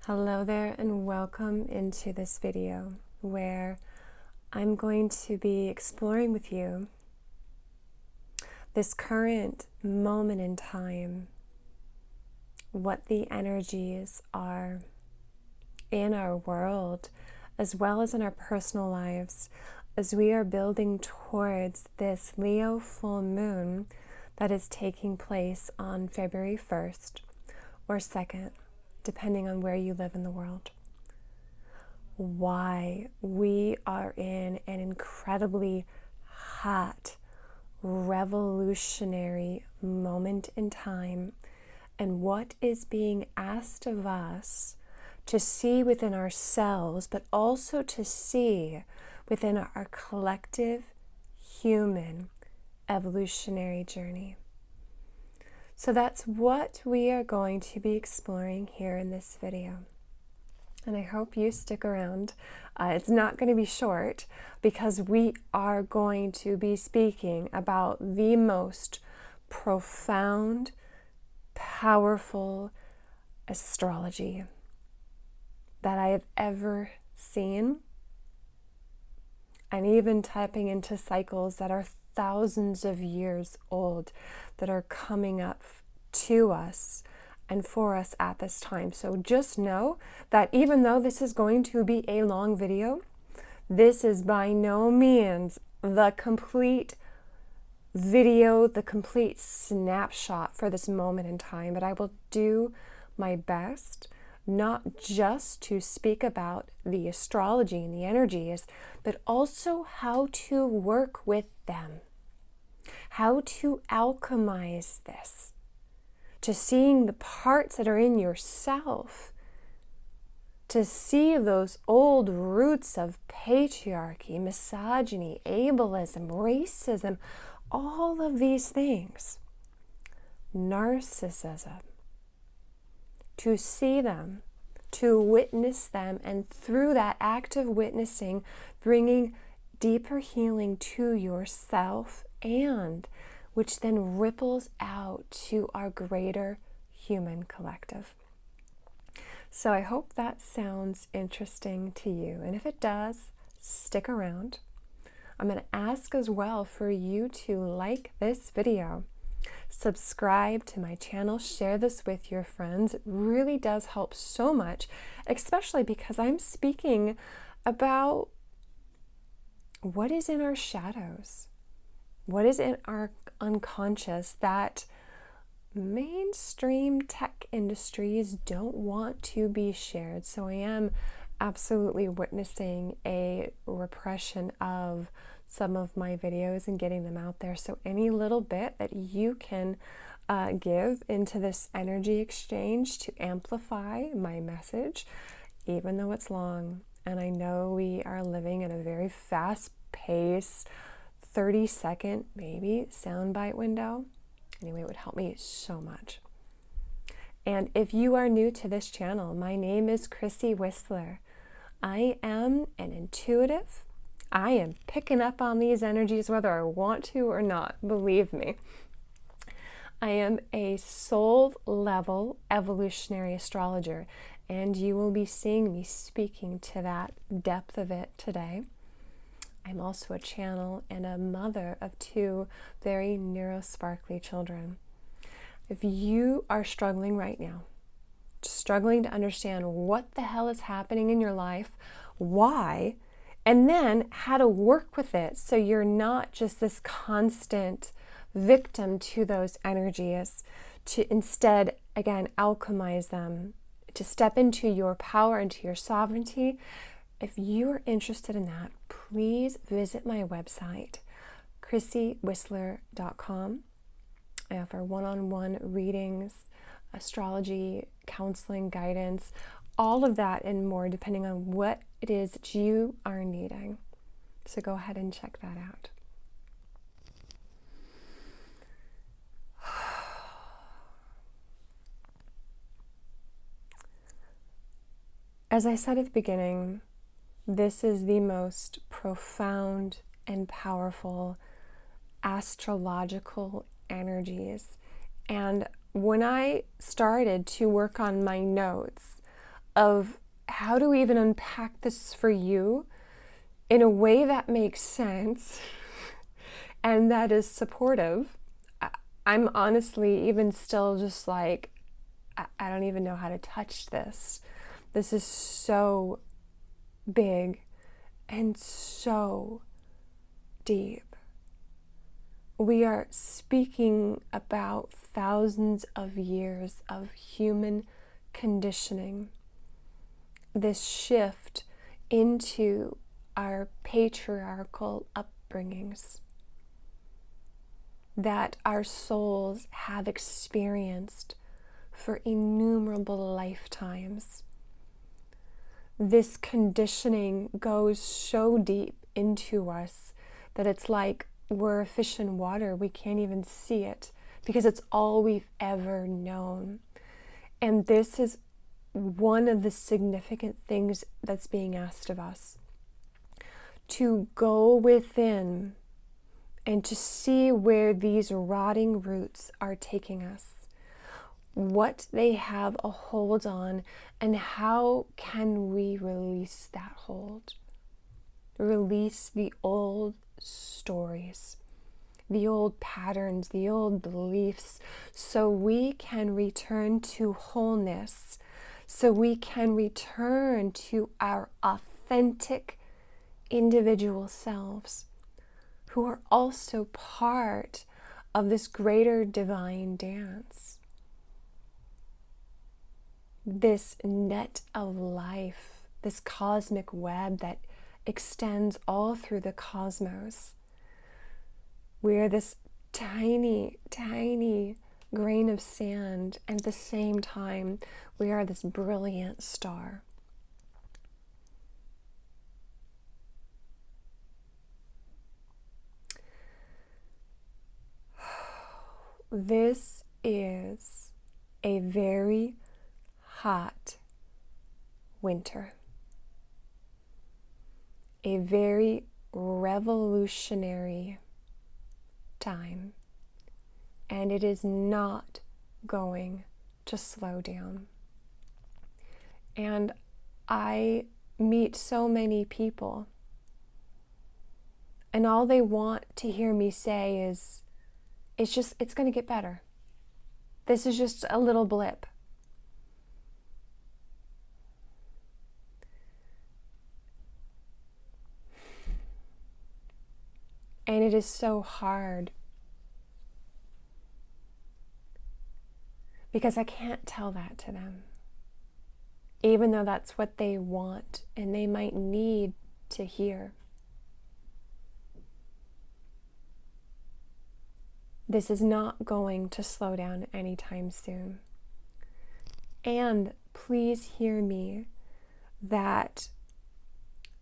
Hello there and welcome into this video where I'm going to be exploring with you this current moment in time, what the energies are in our world as well as in our personal lives as we are building towards this Leo full moon that is taking place on February 1st or 2nd. Depending on where you live in the world. Why we are in an incredibly hot, revolutionary moment in time, and what is being asked of us to see within ourselves, but also to see within our collective human evolutionary journey. So that's what we are going to be exploring here in this video. And I hope you stick around. It's not going to be short because we are going to be speaking about the most profound, powerful astrology that I have ever seen. And even tapping into cycles that are thousands of years old that are coming up to us and for us at this time. So just know that even though this is going to be a long video, this is by no means the complete video, the complete snapshot for this moment in time, but I will do my best not just to speak about the astrology and the energies, but also how to work with them. How to alchemize this, to seeing the parts that are in yourself, to see those old roots of patriarchy, misogyny, ableism, racism, all of these things, narcissism, to see them, to witness them, and through that act of witnessing, bringing deeper healing to yourself, and which then ripples out to our greater human collective. So I hope that sounds interesting to you. And if it does, stick around. I'm going to ask as well for you to like this video, subscribe to my channel, share this with your friends. It really does help so much, especially because I'm speaking about what is in our shadows. What is in our unconscious that mainstream tech industries don't want to be shared? So I am absolutely witnessing a repression of some of my videos and getting them out there. So any little bit that you can give into this energy exchange to amplify my message, even though it's long. And I know we are living in a very fast-paced 30-second maybe soundbite window. Anyway, it would help me so much. And if you are new to this channel, my name is Chrissy Whistler. I am an intuitive. I am picking up on these energies whether I want to or not, believe me. I am a soul level evolutionary astrologer, and you will be seeing me speaking to that depth of it today. I'm also a channel and a mother of two very neurosparkly children. If you are struggling right now, struggling to understand what the hell is happening in your life, why, and then how to work with it so you're not just this constant victim to those energies, to instead, again, alchemize them, to step into your power, into your sovereignty. If you're interested in that, please visit my website, chrissywhistler.com. I offer one-on-one readings, astrology, counseling, guidance, all of that and more, depending on what it is that you are needing. So go ahead and check that out. As I said at the beginning, this is the most profound and powerful astrological energies. And when I started to work on my notes, of how to even unpack this for you in a way that makes sense and that is supportive. I'm honestly even still just like, I don't even know how to touch this. This is so big and so deep. We are speaking about thousands of years of human conditioning, this shift into our patriarchal upbringings that our souls have experienced for innumerable lifetimes. This conditioning goes so deep into us that it's like we're a fish in water. We can't even see it because it's all we've ever known. And this is one of the significant things that's being asked of us. To go within and to see where these rotting roots are taking us, what they have a hold on, and how can we release that hold? Release the old stories, the old patterns, the old beliefs, so we can return to wholeness, so we can return to our authentic individual selves who are also part of this greater divine dance. This net of life, this cosmic web that extends all through the cosmos. We're this tiny, tiny grain of sand, and at the same time, we are this brilliant star. This is a very hot winter. A very revolutionary time, and it is not going to slow down. And I meet so many people, and all they want to hear me say is, it's going to get better. This is just a little blip. And it is so hard because I can't tell that to them, even though that's what they want and they might need to hear. This is not going to slow down anytime soon. And please hear me that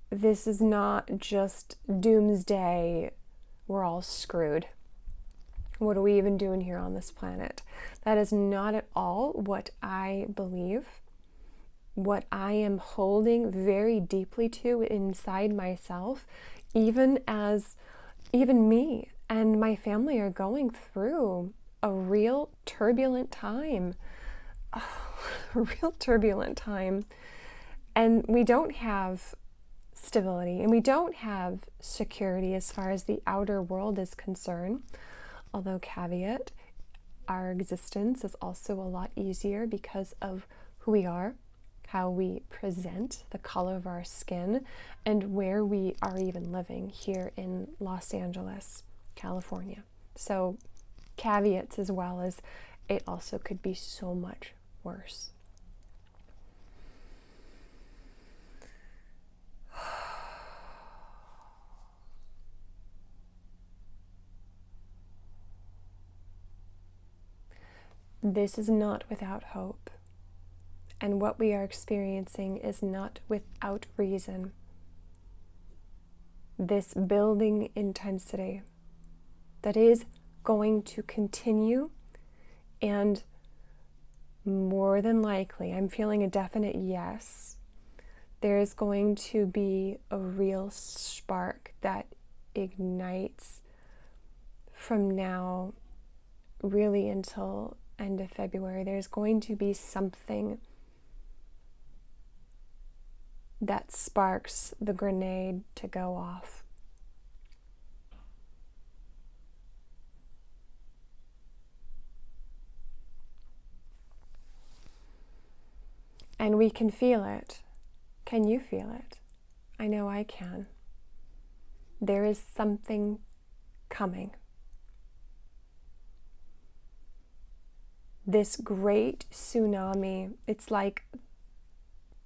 this is not just doomsday, we're all screwed. What are we even doing here on this planet? That is not at all what I believe. What I am holding very deeply to inside myself, even me and my family are going through a real turbulent time. A real turbulent time. And we don't have stability and we don't have security as far as the outer world is concerned. Although, caveat, our existence is also a lot easier because of who we are, how we present, the color of our skin, and where we are even living here in Los Angeles, California. So caveats as well as it also could be so much worse. This is not without hope, and what we are experiencing is not without reason. This building intensity that is going to continue, and more than likely, I'm feeling a definite yes, there is going to be a real spark that ignites from now really until end of February. There's going to be something that sparks the grenade to go off. And we can feel it. Can you feel it? I know I can. There is something coming. This great tsunami, it's like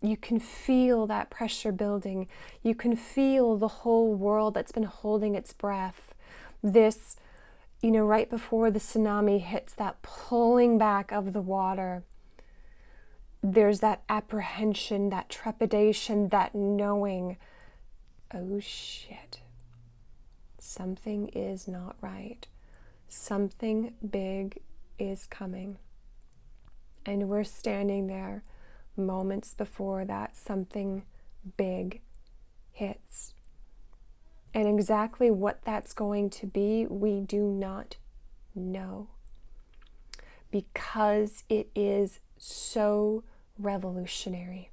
you can feel that pressure building. You can feel the whole world that's been holding its breath. This, right before the tsunami hits, that pulling back of the water. There's that apprehension, that trepidation, that knowing, oh shit, something is not right. Something big is coming. And we're standing there moments before that something big hits. And exactly what that's going to be, we do not know. Because it is so revolutionary.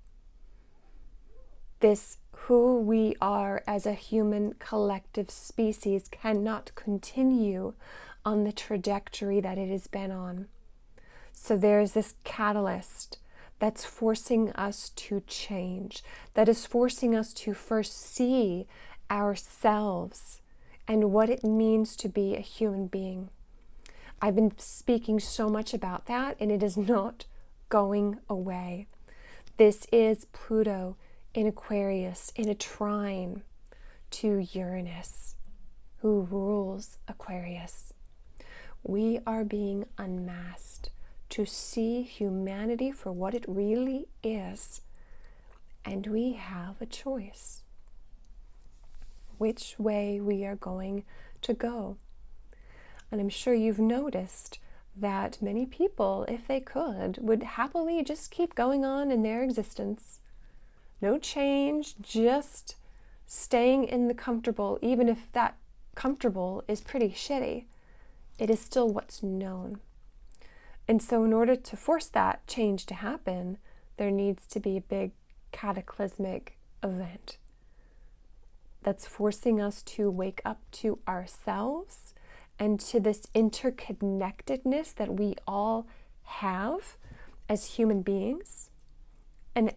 This who we are as a human collective species cannot continue on the trajectory that it has been on. So there's this catalyst that's forcing us to change, that is forcing us to first see ourselves and what it means to be a human being. I've been speaking so much about that, and it is not going away. This is Pluto in Aquarius in a trine to Uranus, who rules Aquarius. We are being unmasked to see humanity for what it really is, and we have a choice which way we are going to go. And I'm sure you've noticed that many people, if they could, would happily just keep going on in their existence. No change, just staying in the comfortable, even if that comfortable is pretty shitty. It is still what's known. And so in order to force that change to happen, there needs to be a big cataclysmic event that's forcing us to wake up to ourselves and to this interconnectedness that we all have as human beings, and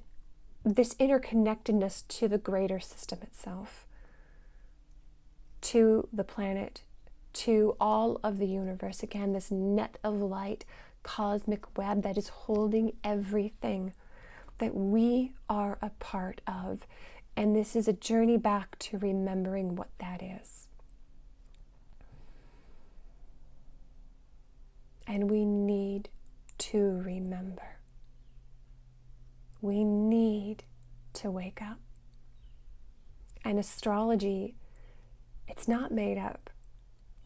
this interconnectedness to the greater system itself, to the planet, to all of the universe. Again, this net of light, cosmic web that is holding everything that we are a part of. And this is a journey back to remembering what that is. And we need to remember. We need to wake up. And astrology, it's not made up.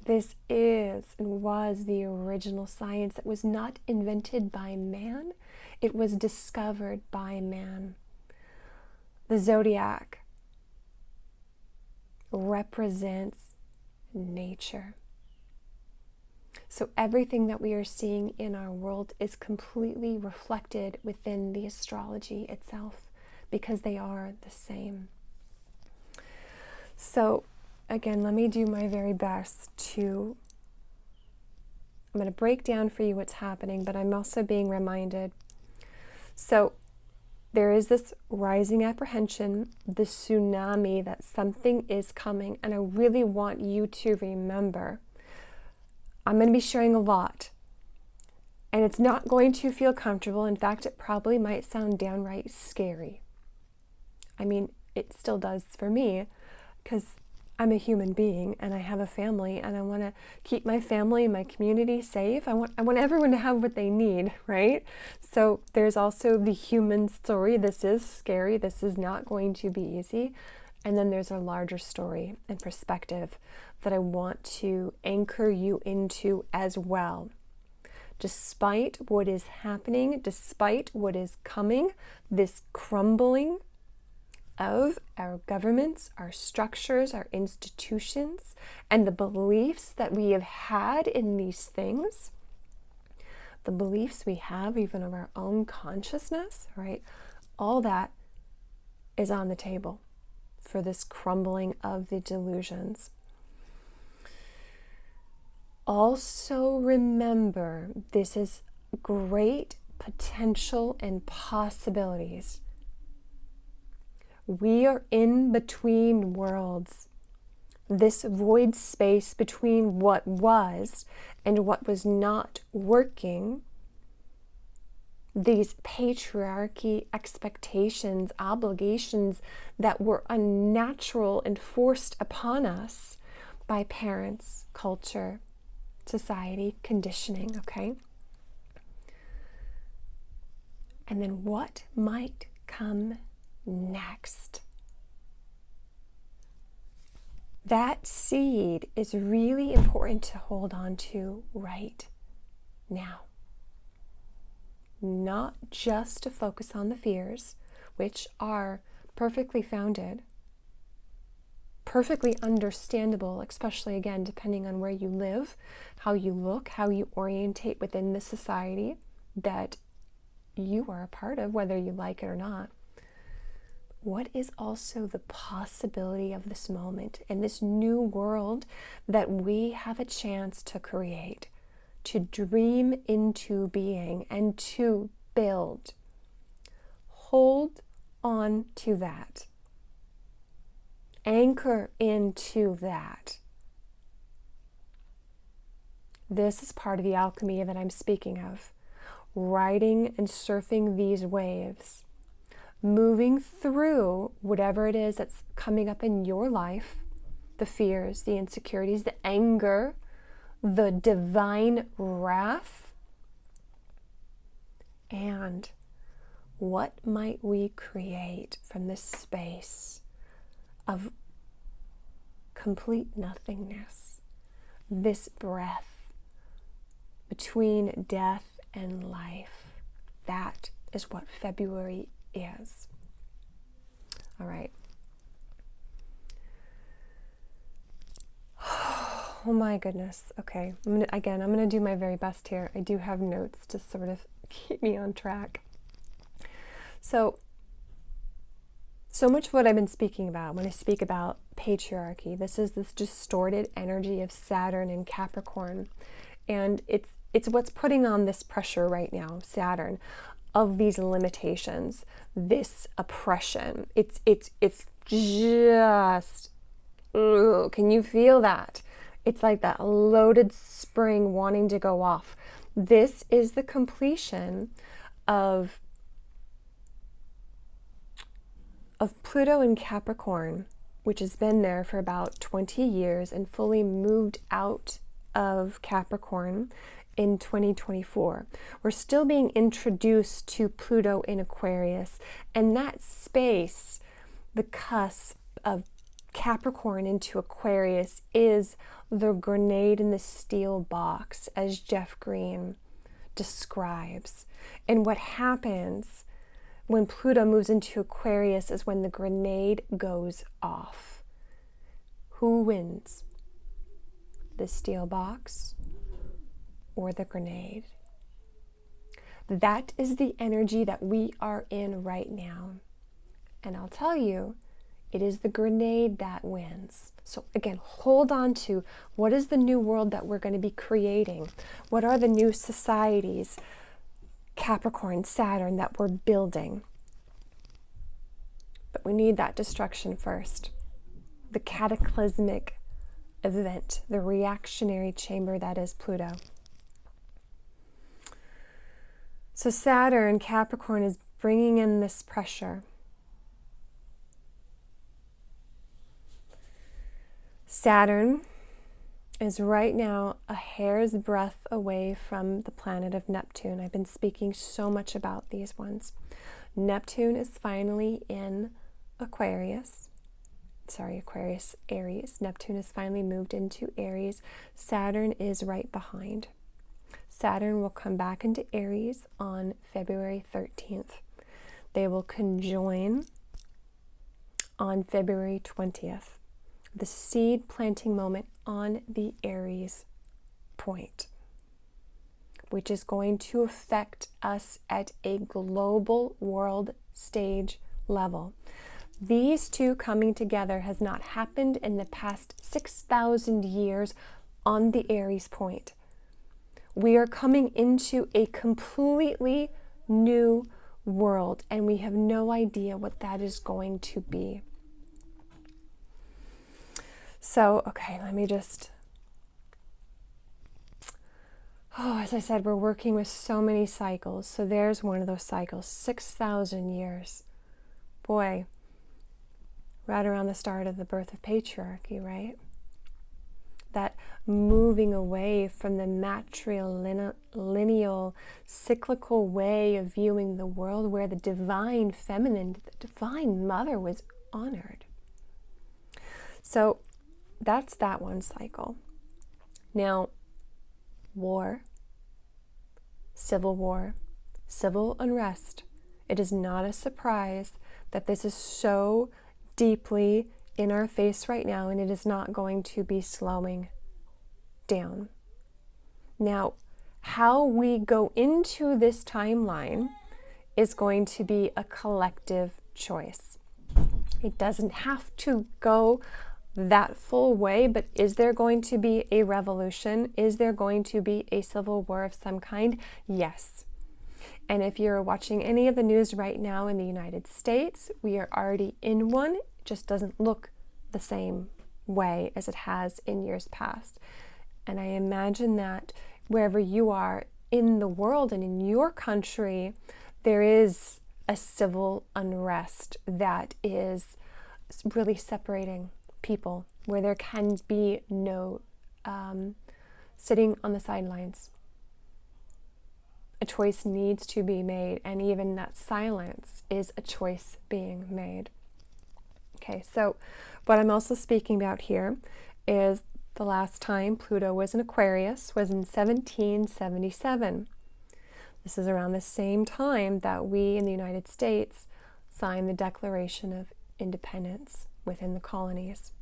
This is and was the original science that was not invented by man. It was discovered by man. The zodiac represents nature. So everything that we are seeing in our world is completely reflected within the astrology itself, because they are the same. So again, let me do my very best I'm going to break down for you what's happening, but I'm also being reminded. So there is this rising apprehension, the tsunami, that something is coming, and I really want you to remember. I'm going to be sharing a lot, and it's not going to feel comfortable. In fact, it probably might sound downright scary. I mean, it still does for me, because I'm a human being and I have a family, and I want to keep my family and my community safe. I want everyone to have what they need, right? So there's also the human story. This is scary. This is not going to be easy. And then there's a larger story and perspective that I want to anchor you into as well. Despite what is happening, despite what is coming, this crumbling of our governments, our structures, our institutions, and the beliefs that we have had in these things, the beliefs we have even of our own consciousness, right? All that is on the table for this crumbling of the delusions. Also remember, this is great potential and possibilities. We are in between worlds. This void space between what was and what was not working, these patriarchy expectations, obligations that were unnatural and forced upon us by parents, culture, society, conditioning, okay? And then what might come next? That seed is really important to hold on to right now. Not just to focus on the fears, which are perfectly founded, perfectly understandable, especially again, depending on where you live, how you look, how you orientate within the society that you are a part of, whether you like it or not. What is also the possibility of this moment and this new world that we have a chance to create, to dream into being and to build? Hold on to that. Anchor into that. This is part of the alchemy that I'm speaking of. Riding and surfing these waves. Moving through whatever it is that's coming up in your life, the fears, the insecurities, the anger, the divine wrath, and what might we create from this space of complete nothingness, this breath between death and life. That is what February is. All right. Oh my goodness. Okay. I'm gonna do my very best here. I do have notes to sort of keep me on track. So much of what I've been speaking about when I speak about patriarchy, this is this distorted energy of Saturn and Capricorn. And it's what's putting on this pressure right now, Saturn, of these limitations, this oppression. It's just, ugh, can you feel that? It's like that loaded spring wanting to go off. This is the completion of Pluto in Capricorn, which has been there for about 20 years and fully moved out of Capricorn in 2024. We're still being introduced to Pluto in Aquarius, and that space, the cusp of Capricorn into Aquarius, is the grenade in the steel box, as Jeff Green describes. And what happens when Pluto moves into Aquarius is when the grenade goes off. Who wins? The steel box or the grenade? That is the energy that we are in right now. And I'll tell you, it is the grenade that wins. So again, hold on to what is the new world that we're going to be creating? What are the new societies, Capricorn, Saturn, that we're building? But we need that destruction first. The cataclysmic event, the reactionary chamber that is Pluto. So Saturn, Capricorn, is bringing in this pressure. Saturn is right now a hair's breadth away from the planet of Neptune. I've been speaking so much about these ones. Neptune is finally in Aquarius. Aries. Neptune has finally moved into Aries. Saturn is right behind. Saturn will come back into Aries on February 13th. They will conjoin on February 20th. The seed planting moment on the Aries point, which is going to affect us at a global world stage level. These two coming together has not happened in the past 6,000 years on the Aries point. We are coming into a completely new world, and we have no idea what that is going to be. So, okay, let me just... as I said, we're working with so many cycles. So there's one of those cycles, 6,000 years. Boy, right around the start of the birth of patriarchy, right? That moving away from the matrilineal, cyclical way of viewing the world, where the divine feminine, the divine mother, was honored. So that's that one cycle. Now, war, civil war, civil unrest. It is not a surprise that this is so deeply in our face right now, and it is not going to be slowing down. Now, how we go into this timeline is going to be a collective choice. It doesn't have to go that full way, but is there going to be a revolution? Is there going to be a civil war of some kind? Yes. And if you're watching any of the news right now in the United States, we are already in one. It just doesn't look the same way as it has in years past. And I imagine that wherever you are in the world and in your country, there is a civil unrest that is really separating people, where there can be no sitting on the sidelines. A choice needs to be made, and even that silence is a choice being made. Okay, so what I'm also speaking about here is the last time Pluto was in Aquarius was in 1777. This is around the same time that we in the United States signed the Declaration of Independence within the colonies.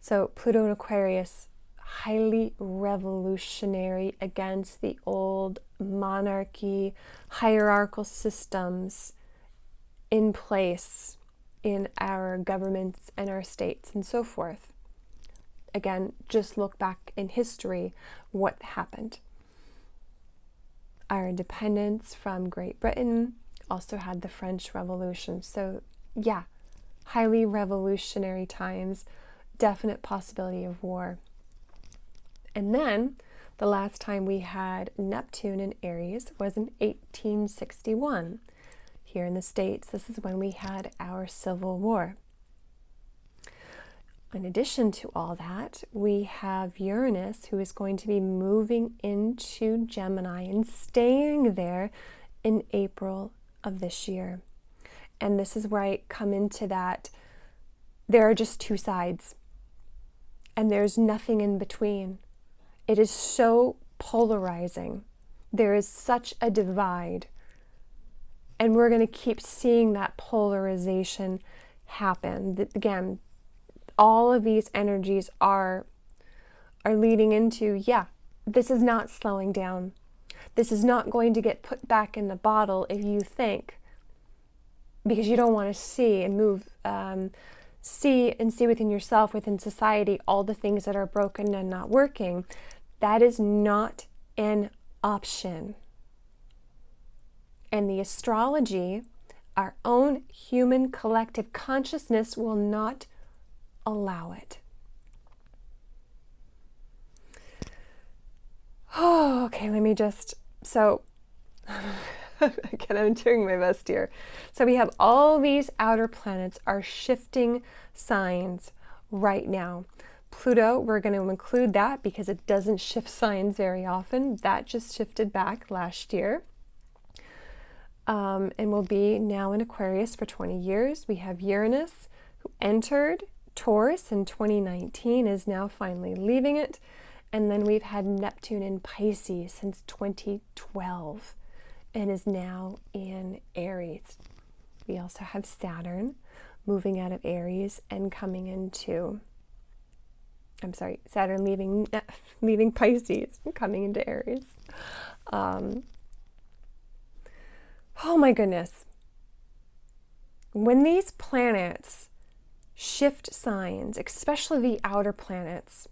So Pluto in Aquarius, highly revolutionary against the old monarchy, hierarchical systems in place in our governments and our states and so forth. Again, just look back in history what happened. Our independence from Great Britain also had the French Revolution. So yeah, highly revolutionary times, definite possibility of war. And then the last time we had Neptune in Aries was in 1861. Here in the States, this is when we had our Civil War. In addition to all that, we have Uranus, who is going to be moving into Gemini and staying there in April of this year. And this is where I come into that there are just two sides, and there's nothing in between. It is so polarizing. There is such a divide. And we're going to keep seeing that polarization happen. Again, all of these energies are leading into, yeah, this is not slowing down. This is not going to get put back in the bottle if you think, because you don't want to see and move, see within yourself, within society, all the things that are broken and not working. That is not an option. And the astrology, our own human collective consciousness, will not allow it. Oh, okay, let me just, so, again, I'm doing my best here. So we have all these outer planets are shifting signs right now. Pluto, we're going to include that because it doesn't shift signs very often. That just shifted back last year. And will be now in Aquarius for 20 years. We have Uranus, who entered Taurus in 2019, is now finally leaving it. And then we've had Neptune in Pisces since 2012 and is now in Aries. We also have Saturn moving out of Aries and coming into, Saturn leaving Pisces and coming into Aries. Oh my goodness. when these planets shift signs, especially the outer planets,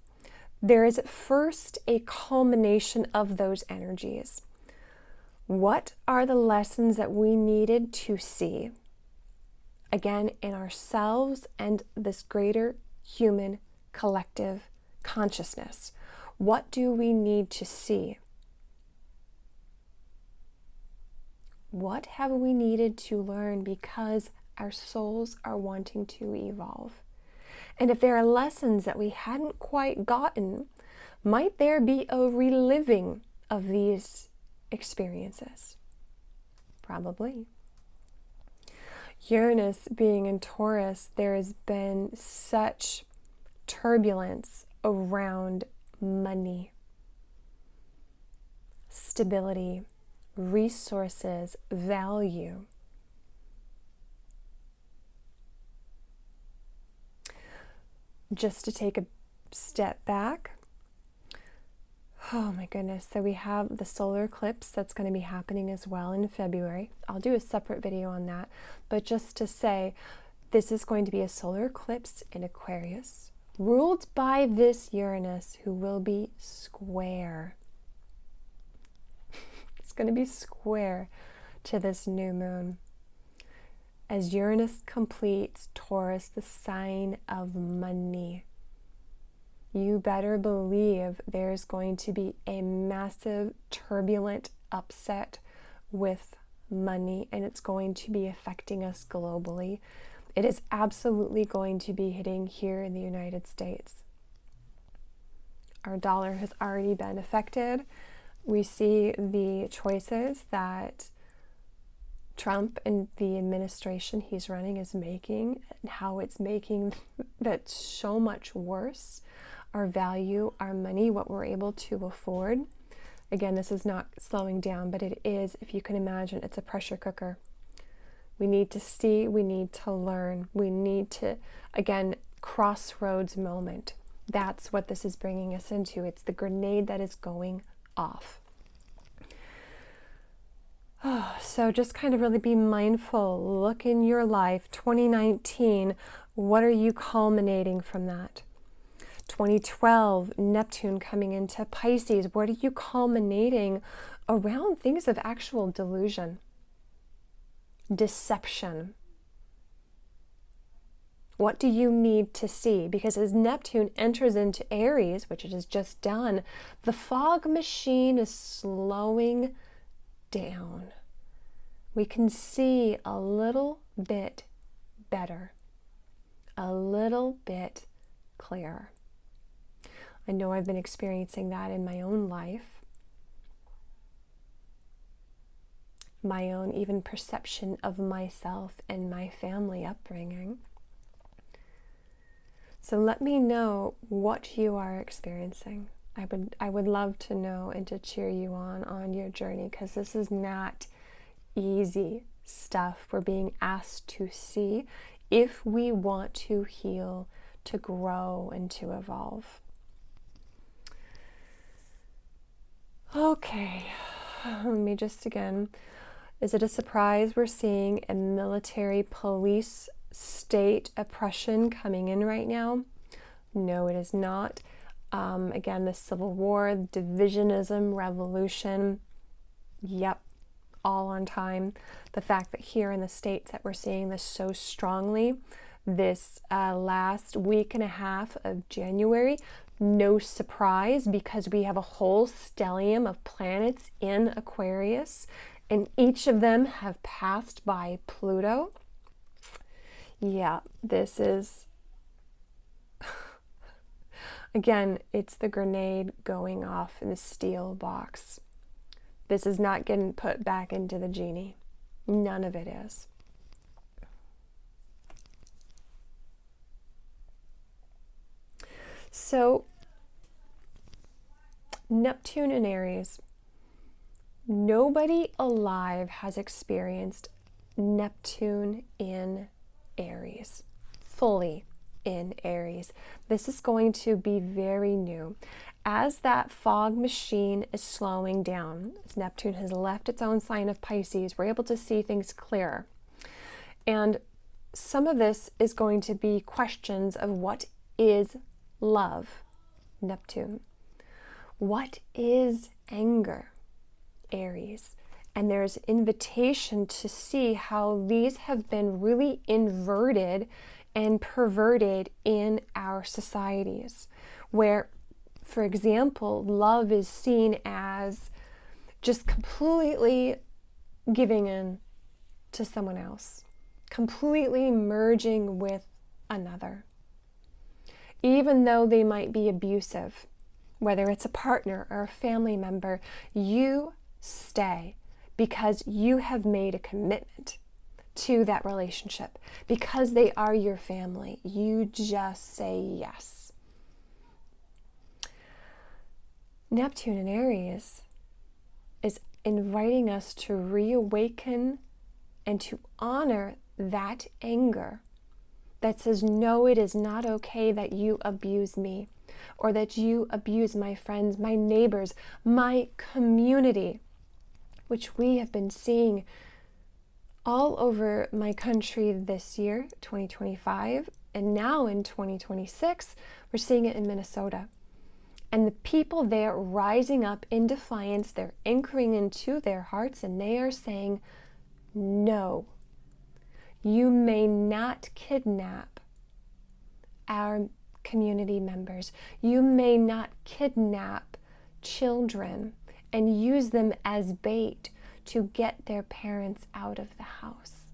there is at first a culmination of those energies. What are the lessons that we needed to see, again, in ourselves and this greater human collective consciousness? What do we need to see? What have we needed to learn because our souls are wanting to evolve? And if there are lessons that we hadn't quite gotten, might there be a reliving of these experiences? Probably. Uranus being in Taurus, there has been such turbulence around money, stability, resources, value. Just to take a step back, oh my goodness, so we have the solar eclipse that's going to be happening as well in February. I'll do a separate video on that, but just to say, this is going to be a solar eclipse in Aquarius, ruled by this Uranus, who will be square. It's going to be square to this new moon. As Uranus completes Taurus, the sign of money, you better believe there's going to be a massive, turbulent upset with money, and it's going to be affecting us globally. It is absolutely going to be hitting here in the United States. Our dollar has already been affected. We see the choices that Trump and the administration he's running is making, and how it's making that so much worse. Our value, our money, what we're able to afford. Again, this is not slowing down, but it is, if you can imagine, it's a pressure cooker. We need to see, we need to learn, we need to, again, crossroads moment. That's what this is bringing us into. It's the grenade that is going off. Oh, so just kind of really be mindful. Look in your life. 2019, what are you culminating from that? 2012, Neptune coming into Pisces. What are you culminating around things of actual delusion, deception? What do you need to see? Because as Neptune enters into Aries, which it has just done, the fog machine is slowing down. We can see a little bit better, a little bit clearer. I know I've been experiencing that in my own life, my own even perception of myself and my family upbringing. So let me know what you are experiencing. I would love to know and to cheer you on your journey, because this is not easy stuff we're being asked to see if we want to heal, to grow, and to evolve. Okay, let me just again, is it a surprise we're seeing a military police state oppression coming in right now? No, it is not. Again, the Civil War, divisionism, revolution, yep, all on time. The fact that here in the States that we're seeing this so strongly, this last week and a half of January, no surprise, because we have a whole stellium of planets in Aquarius, and each of them have passed by Pluto. Yeah, this is... Again, it's the grenade going off in the steel box. This is not getting put back into the genie. None of it is. So, Neptune in Aries. Nobody alive has experienced Neptune in Aries, fully in Aries. This is going to be very new. As that fog machine is slowing down, as Neptune has left its own sign of Pisces, we're able to see things clearer. And some of this is going to be questions of what is love, Neptune. What is anger, Aries? And there's invitation to see how these have been really inverted and perverted in our societies, where, for example, love is seen as just completely giving in to someone else, completely merging with another. Even though they might be abusive, whether it's a partner or a family member, you stay because you have made a commitment to that relationship. Because they are your family, you just say yes. Neptune in Aries is inviting us to reawaken and to honor that anger that says, no, it is not okay that you abuse me, or that you abuse my friends, my neighbors, my community, which we have been seeing all over my country this year, 2025, and now in 2026, we're seeing it in Minnesota. And the people there rising up in defiance, they're anchoring into their hearts, and they are saying, no, you may not kidnap our community members. You may not kidnap children and use them as bait to get their parents out of the house.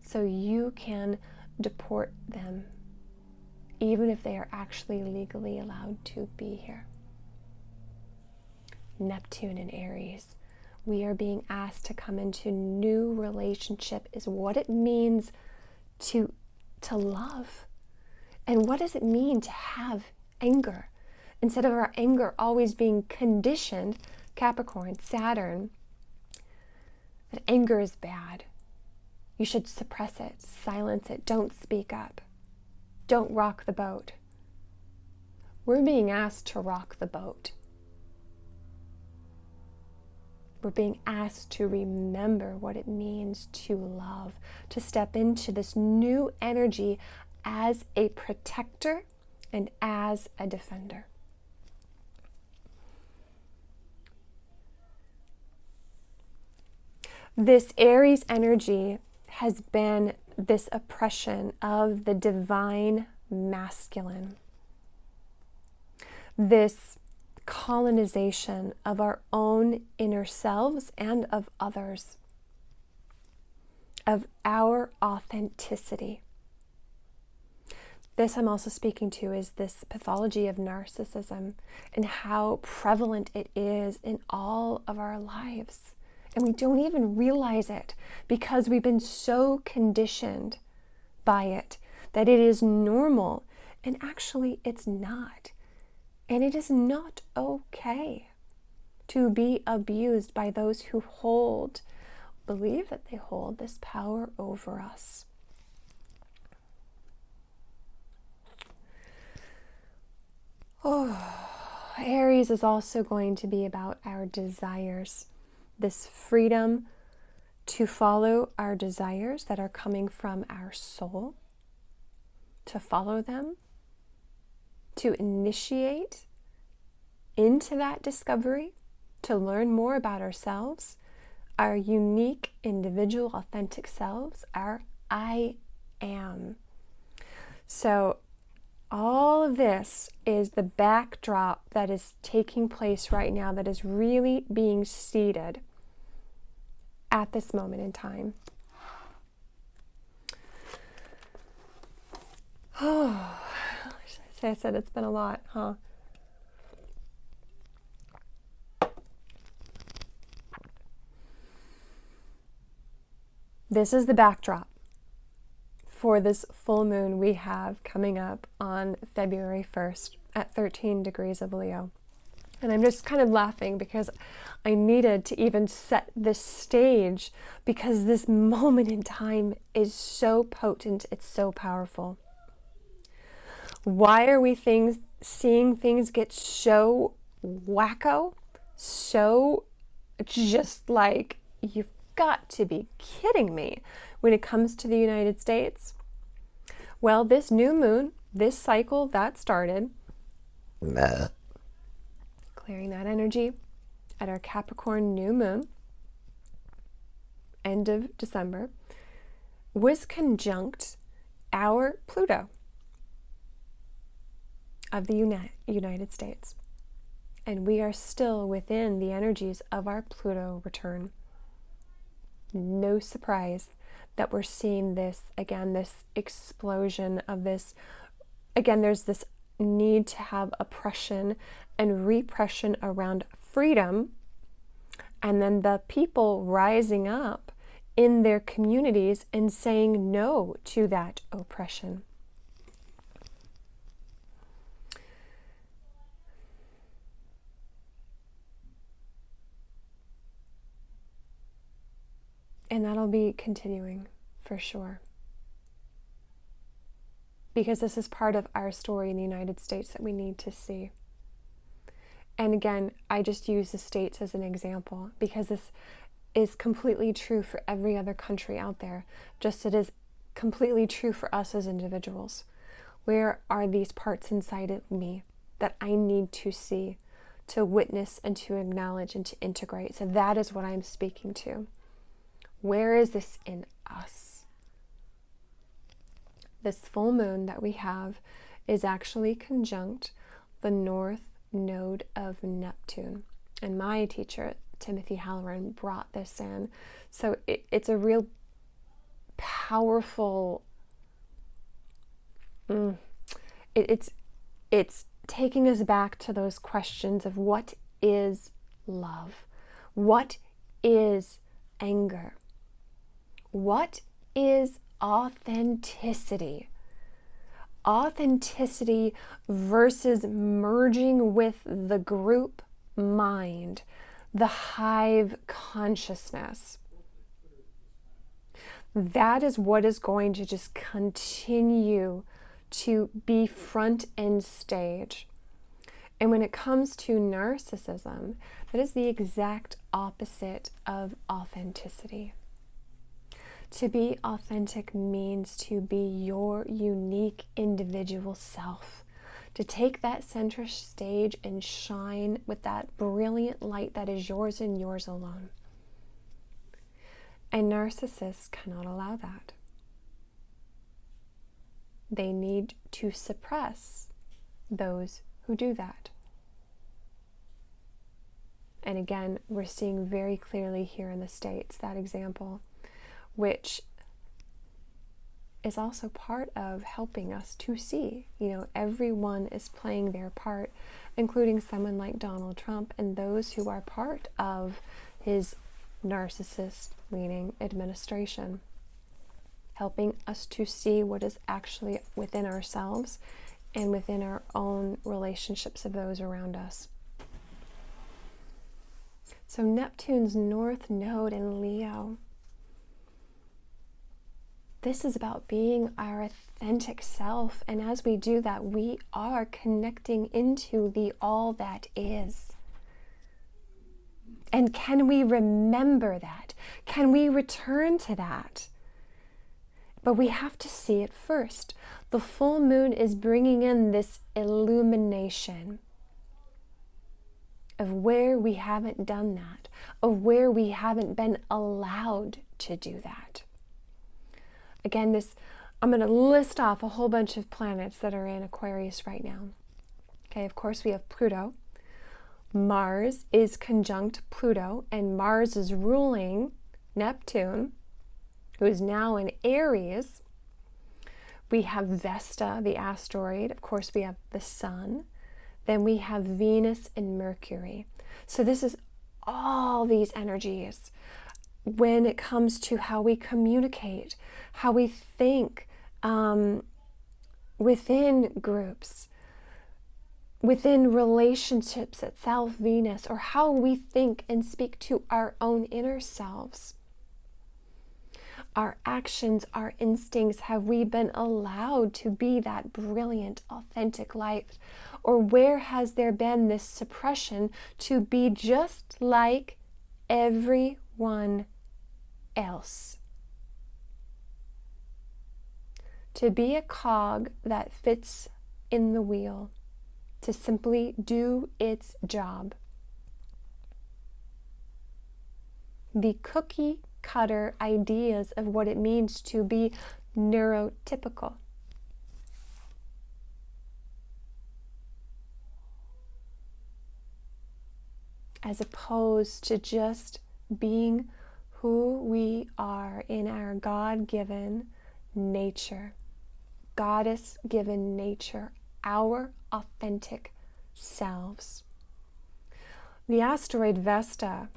So you can deport them, even if they are actually legally allowed to be here. Neptune in Aries. We are being asked to come into new relationship is what it means to love. And what does it mean to have anger? Instead of our anger always being conditioned, Capricorn, Saturn, that anger is bad. You should suppress it, silence it, don't speak up. Don't rock the boat. We're being asked to rock the boat. We're being asked to remember what it means to love, to step into this new energy as a protector and as a defender. This Aries energy has been this oppression of the divine masculine, this colonization of our own inner selves and of others, of our authenticity. This I'm also speaking to is this pathology of narcissism and how prevalent it is in all of our lives. And we don't even realize it because we've been so conditioned by it that it is normal. And actually it's not. And it is not okay to be abused by those who believe that they hold this power over us. Oh, Aries is also going to be about our desires, this freedom to follow our desires that are coming from our soul, to follow them, to initiate into that discovery, to learn more about ourselves, our unique, individual, authentic selves, our I am. So all of this is the backdrop that is taking place right now, that is really being seeded at this moment in time. Oh, I said it's been a lot, huh? This is the backdrop for this full moon we have coming up on February 1st at 13 degrees of Leo. And I'm just kind of laughing because I needed to even set this stage because this moment in time is so potent, it's so powerful. Why are we seeing things get so wacko? So just like, you've got to be kidding me when it comes to the United States? Well, this new moon, this cycle that started, clearing that energy at our Capricorn new moon, end of December, was conjunct our Pluto of the United States. And we are still within the energies of our Pluto return. No surprise that we're seeing this, again, this explosion of this. Again, there's this need to have oppression and repression around freedom, and then the people rising up in their communities and saying no to that oppression. And that'll be continuing for sure. Because this is part of our story in the United States that we need to see. And again, I just use the States as an example because this is completely true for every other country out there, just as it is completely true for us as individuals. Where are these parts inside of me that I need to see, to witness, and to acknowledge, and to integrate? So that is what I'm speaking to. Where is this in us? This full moon that we have is actually conjunct the north node of Neptune. And my teacher, Timothy Halloran, brought this in. So it's a real powerful, it's taking us back to those questions of what is love? What is anger? What is authenticity? Authenticity versus merging with the group mind, the hive consciousness. That is what is going to just continue to be front and stage. And when it comes to narcissism, that is the exact opposite of authenticity. To be authentic means to be your unique individual self. To take that center stage and shine with that brilliant light that is yours and yours alone. And narcissists cannot allow that. They need to suppress those who do that. And again, we're seeing very clearly here in the States that example, which is also part of helping us to see, everyone is playing their part, including someone like Donald Trump and those who are part of his narcissist-leaning administration, helping us to see what is actually within ourselves and within our own relationships of those around us. So Neptune's north node in Leo, this is about being our authentic self. And as we do that, we are connecting into the all that is. And can we remember that? Can we return to that? But we have to see it first. The full moon is bringing in this illumination of where we haven't done that, of where we haven't been allowed to do that. Again, I'm going to list off a whole bunch of planets that are in Aquarius right now. Okay, of course we have Pluto. Mars is conjunct Pluto, and Mars is ruling Neptune, who is now in Aries. We have Vesta, the asteroid. Of course, we have the Sun. Then we have Venus and Mercury. So this is all these energies when it comes to how we communicate, how we think within groups, within relationships itself, Venus, or how we think and speak to our own inner selves. Our actions, our instincts, have we been allowed to be that brilliant, authentic light? Or where has there been this suppression to be just like everyone else? to be a cog that fits in the wheel, to simply do its job. The cookie cutter ideas of what it means to be neurotypical. As opposed to just being who we are in our God-given nature, goddess-given nature, our authentic selves. The asteroid Vesta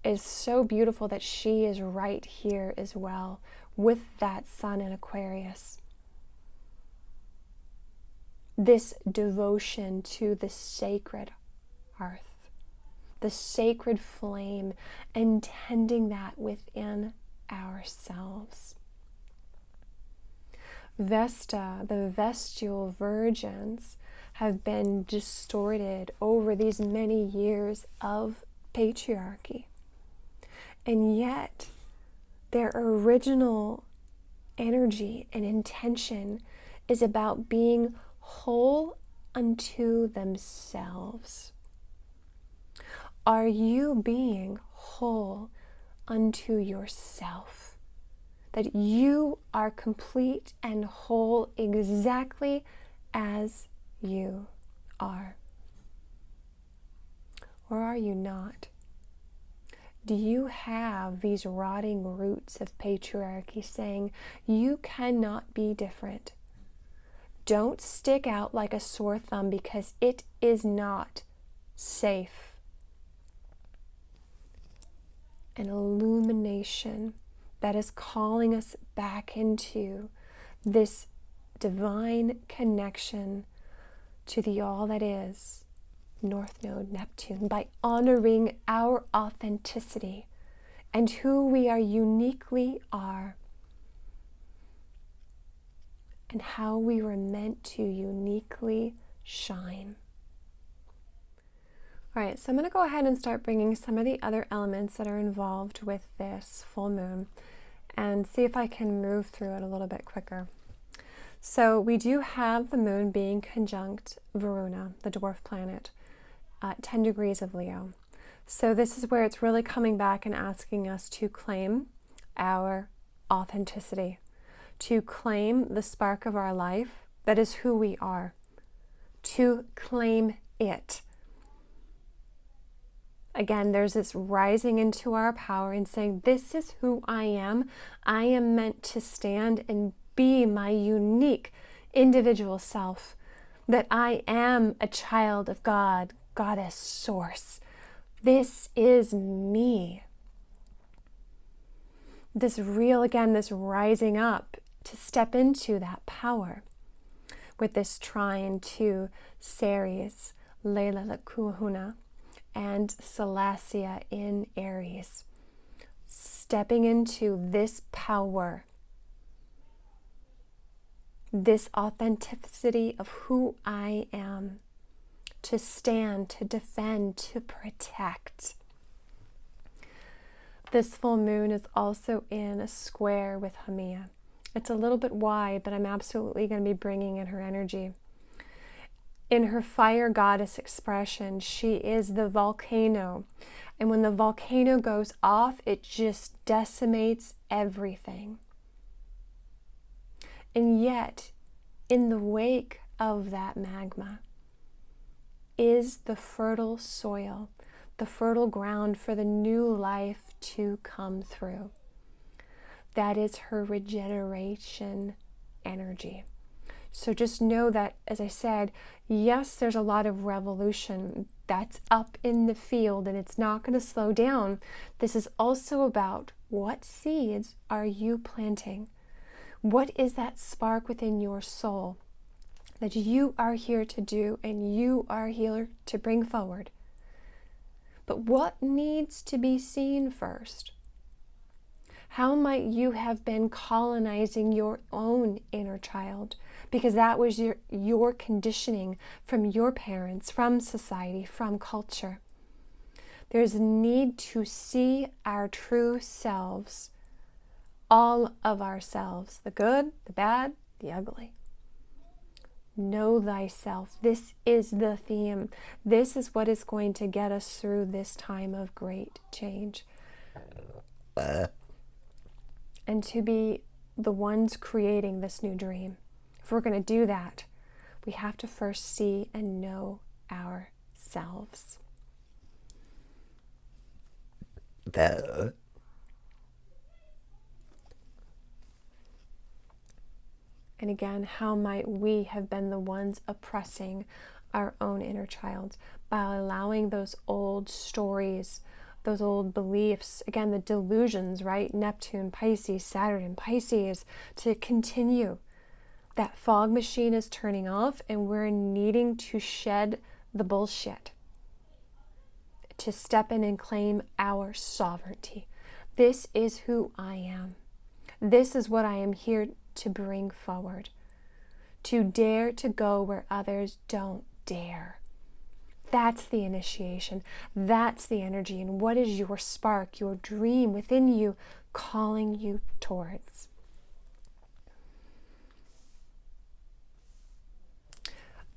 is so beautiful that she is right here as well with that sun in Aquarius. This devotion to the sacred hearth, the sacred flame, and tending that within ourselves. Vesta, the Vestial virgins, have been distorted over these many years of patriarchy. And yet, their original energy and intention is about being whole unto themselves. Are you being whole unto yourself? That you are complete and whole exactly as you are? Or are you not? Do you have these rotting roots of patriarchy saying you cannot be different? Don't stick out like a sore thumb because it is not safe. An illumination that is calling us back into this divine connection to the all that is, North Node Neptune, by honoring our authenticity and who we are uniquely are and how we were meant to uniquely shine. All right, so I'm going to go ahead and start bringing some of the other elements that are involved with this full moon and see if I can move through it a little bit quicker. So we do have the moon being conjunct Varuna, the dwarf planet, 10 degrees of Leo. So this is where it's really coming back and asking us to claim our authenticity, to claim the spark of our life that is who we are, to claim it. Again, there's this rising into our power and saying, this is who I am. I am meant to stand and be my unique individual self, that I am a child of God, Goddess, Source. This is me. This real, again, this rising up to step into that power with this trine to Ceres, Layla Lakuhuna, and Salacia in Aries. Stepping into this power, this authenticity of who I am, to stand, to defend, to protect. This full moon is also in a square with Haumea. It's a little bit wide, but I'm absolutely going to be bringing in her energy. In her fire goddess expression, she is the volcano. And when the volcano goes off, it just decimates everything. And yet, in the wake of that magma is the fertile soil, the fertile ground for the new life to come through. That is her regeneration energy. So just know that, as I said, yes, there's a lot of revolution that's up in the field and it's not going to slow down. This is also about what seeds are you planting? What is that spark within your soul that you are here to do and you are here to bring forward? But what needs to be seen first? How might you have been colonizing your own inner child? Because that was your conditioning from your parents, from society, from culture. There's a need to see our true selves, all of ourselves, the good, the bad, the ugly. Know thyself. This is the theme. This is what is going to get us through this time of great change. And to be the ones creating this new dream. If we're going to do that, we have to first see and know ourselves. And again, how might we have been the ones oppressing our own inner child by allowing those old stories, those old beliefs, again, the delusions, right? Neptune, Pisces, Saturn, and Pisces, to continue. That fog machine is turning off, and we're needing to shed the bullshit, to step in and claim our sovereignty. This is who I am. This is what I am here to bring forward. To dare to go where others don't dare. That's the initiation. That's the energy. And what is your spark, your dream within you calling you towards?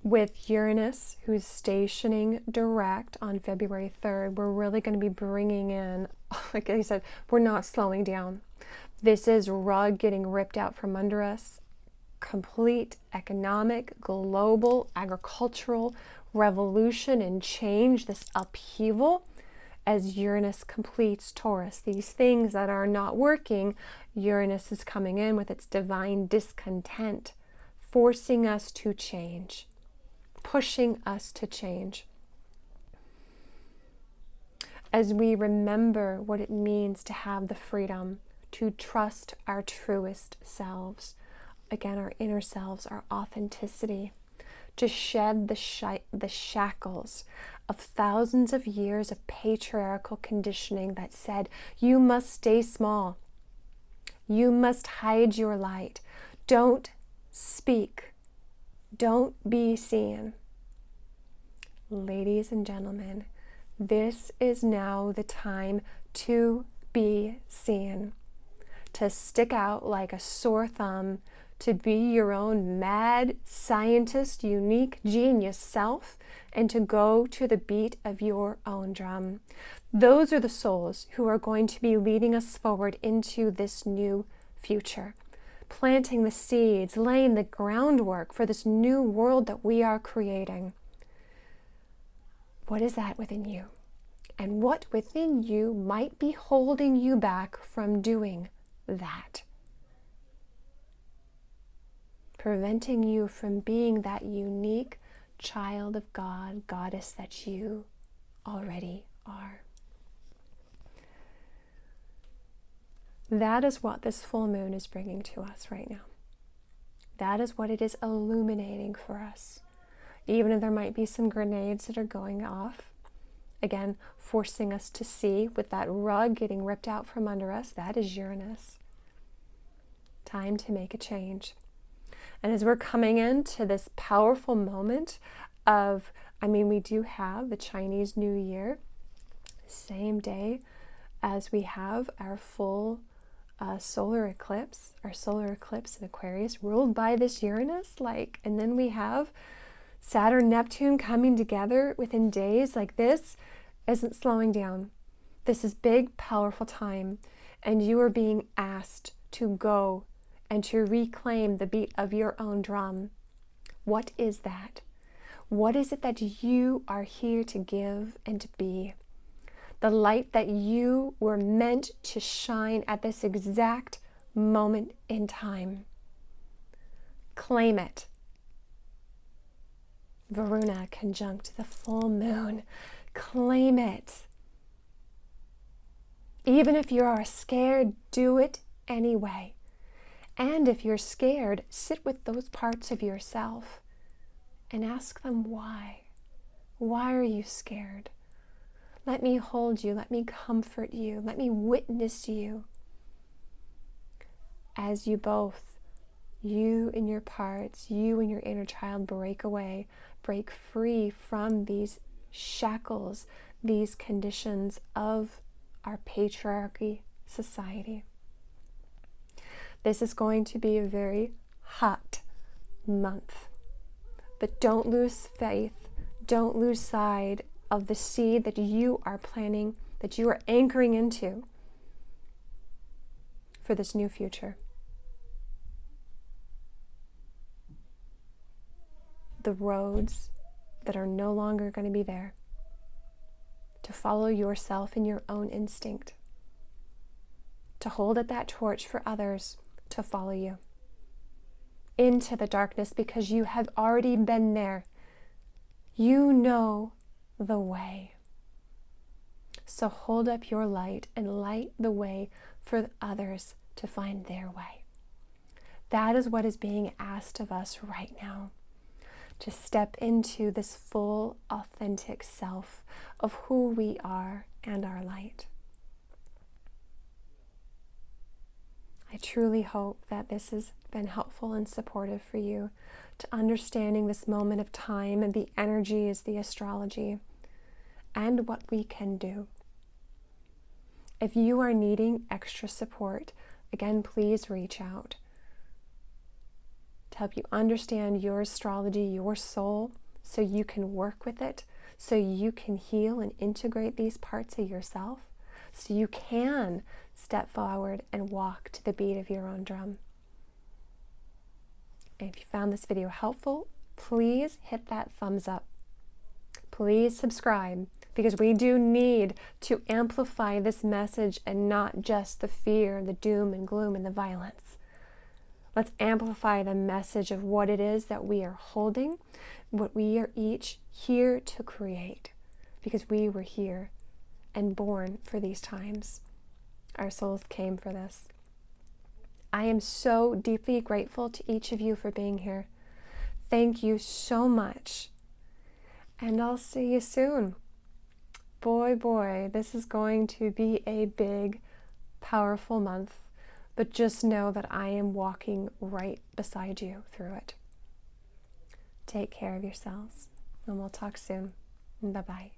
With Uranus, who's stationing direct on February 3rd, we're really going to be bringing in, like I said, we're not slowing down. This is rug getting ripped out from under us. Complete economic, global, agricultural revolution and change, this upheaval as Uranus completes Taurus. These things that are not working, Uranus is coming in with its divine discontent, forcing us to change, pushing us to change. As we remember what it means to have the freedom to trust our truest selves, again, our inner selves, our authenticity, to shed the shackles of thousands of years of patriarchal conditioning that said, you must stay small, you must hide your light, don't speak, don't be seen. Ladies and gentlemen, this is now the time to be seen, to stick out like a sore thumb, to be your own mad scientist, unique genius self, and to go to the beat of your own drum. Those are the souls who are going to be leading us forward into this new future, planting the seeds, laying the groundwork for this new world that we are creating. What is that within you? And what within you might be holding you back from doing that? Preventing you from being that unique child of God, goddess that you already are. That is what this full moon is bringing to us right now. That is what it is illuminating for us. Even if there might be some grenades that are going off, again, forcing us to see with that rug getting ripped out from under us, that is Uranus. Time to make a change. And as we're coming into this powerful moment of, we do have the Chinese New Year, same day as we have our full solar eclipse, our solar eclipse in Aquarius, ruled by this Uranus, and then we have Saturn, Neptune coming together within days. This isn't slowing down. This is big, powerful time, and you are being asked to go and to reclaim the beat of your own drum. What is that? What is it that you are here to give and to be? The light that you were meant to shine at this exact moment in time. Claim it. Varuna conjunct the full moon. Claim it. Even if you are scared, do it anyway. And if you're scared, sit with those parts of yourself and ask them why. Why are you scared? Let me hold you. Let me comfort you. Let me witness you. As you both, you and your parts, you and your inner child break away, break free from these shackles, these conditions of our patriarchy society. This is going to be a very hot month. But don't lose faith. Don't lose sight of the seed that you are planting, that you are anchoring into for this new future. The roads that are no longer going to be there. To follow yourself and your own instinct. To hold at that torch for others to follow you into the darkness, because you have already been there. You know the way. So hold up your light and light the way for others to find their way. That is what is being asked of us right now. To step into this full, authentic self of who we are and our light. I truly hope that this has been helpful and supportive for you to understanding this moment of time and the energies, the astrology, and what we can do. If you are needing extra support, again, please reach out to help you understand your astrology, your soul, so you can work with it, so you can heal and integrate these parts of yourself, so you can step forward and walk to the beat of your own drum. And if you found this video helpful, please hit that thumbs up. Please subscribe, because we do need to amplify this message and not just the fear, the doom and gloom and the violence. Let's amplify the message of what it is that we are holding, what we are each here to create, because we were here and born for these times. Our souls came for this. I am so deeply grateful to each of you for being here. Thank you so much. And I'll see you soon. Boy, this is going to be a big, powerful month. But just know that I am walking right beside you through it. Take care of yourselves, and we'll talk soon. Bye-bye.